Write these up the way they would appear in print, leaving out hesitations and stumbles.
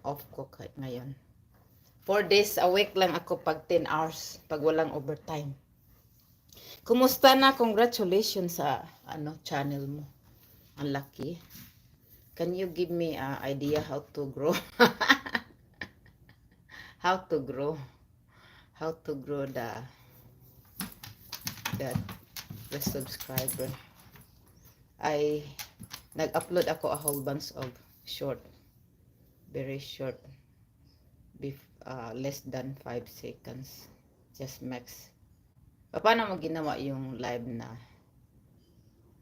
off ko ngayon. 4 days a week lang ako pag 10 hours, pag walang overtime. Kumusta na? Congratulations sa channel mo. Ang laki. Can you give me an idea how to grow? How to grow the subscriber. Nag-upload ako a whole bunch of short, very short, less than 5 seconds, just max. Paano mo ginawa yung live na,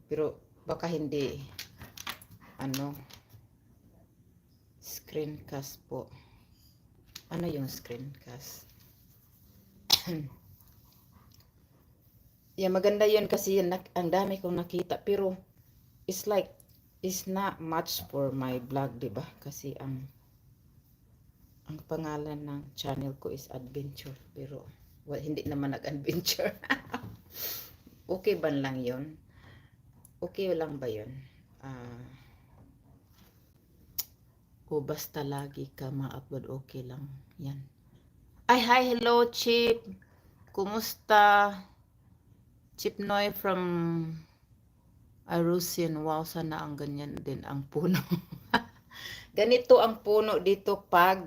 pero baka hindi, screencast po. Ano yung screencast? Yeah, maganda yun kasi yun, ang dami kong nakita, pero it's not much for my vlog, diba? Kasi ang pangalan ng channel ko is Adventure, pero hindi naman nag-adventure. Okay ba lang yun? Okay lang ba yun? O basta lagi ka ma-upload, okay lang yan. Ay, hi, hello, Chip. Kumusta? Chip Noy from Arusin. Wow, sana ang ganyan din ang puno. Ganito ang puno dito pag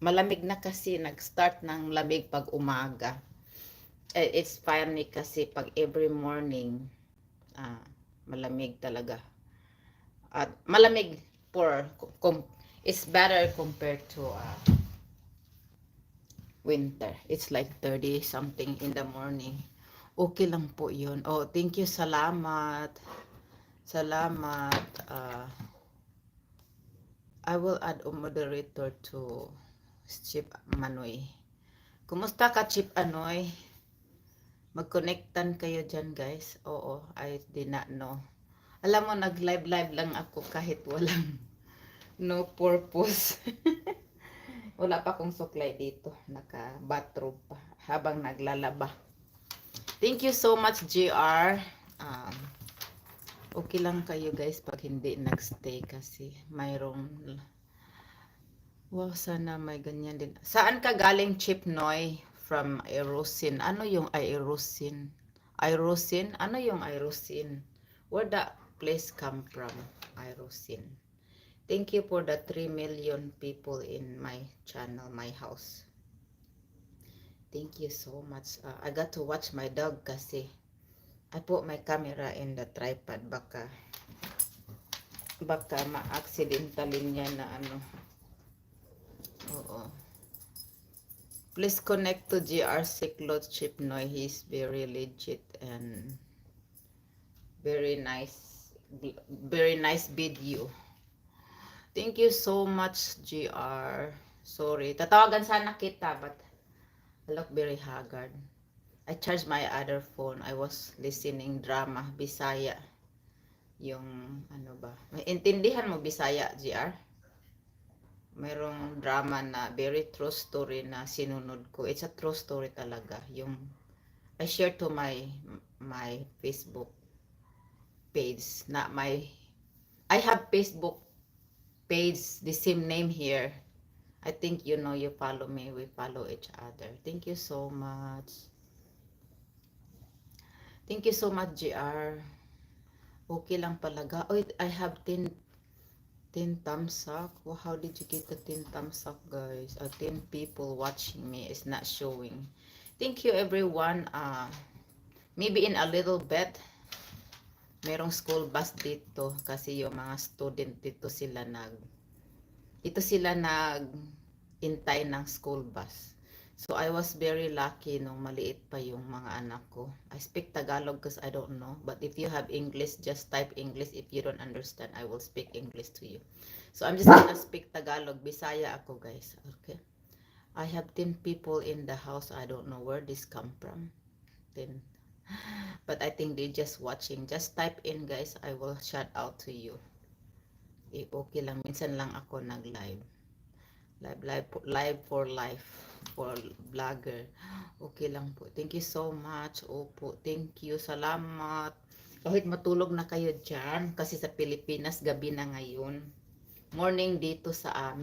malamig na, kasi nag-start ng lamig pag umaga. It's funny kasi pag every morning malamig talaga. At malamig it's better compared to winter. It's like 30 something in the morning. Okay lang po yun. Oh, thank you. Salamat. I will add a moderator to Chip Manoy. Kumusta ka, Chip Anoy? Mag-connectan kayo dyan, guys. Oo, I did not know. Alam mo, nag-live lang ako kahit walang no purpose. Wala pa akong suklay dito. Naka-bathrobe pa habang naglalaba. Thank you so much, JR. Okay lang kayo, guys, pag hindi nagstay kasi mayroong... Wow, sana may ganyan din. Saan ka galing, Chip Noy? From Irosin. Ano yung Irosin? Irosin? Ano yung Irosin? Where that place come from? Irosin. Thank you for the 3 million people in my channel, my house. Thank you so much. I got to watch my dog kasi I put my camera in the tripod. Baka ma-accidentalin niya na Oo. Please connect to GR Cyclot Chip Noy. He's very legit and very nice video. Thank you so much, GR. Sorry. Tatawagan sana kita, but I look very haggard. I charged my other phone. I was listening drama, Bisaya. Yung, May intindihan mo Bisaya, GR? Mayroong drama na very true story na sinunod ko. It's a true story talaga. Yung, I share to my Facebook page. I have Facebook page, the same name here. I think you know, you follow me, we follow each other. Thank you so much. Thank you so much, GR. Okay lang palaga. Oh, I have 10 thumbs up. Well, how did you get the 10 thumbs up, guys? 10 people watching me is not showing. Thank you, everyone. Maybe in a little bit, merong school bus dito kasi yung mga student dito sila intay ng school bus. So I was very lucky nung maliit pa yung mga anak ko. I speak Tagalog because I don't know. But if you have English, just type English. If you don't understand, I will speak English to you. So I'm just gonna speak Tagalog. Bisaya ako, guys. Okay. I have 10 people in the house. I don't know where this come from. 10. But I think they just watching. Just type in, guys. I will shout out to you. Okay lang. Minsan lang ako nag-live. Live for life. For vlogger. Okay lang po. Thank you so much. Opo. Thank you. Salamat. Kahit matulog na kayo dyan. Kasi sa Pilipinas, gabi na ngayon. Morning dito sa amin.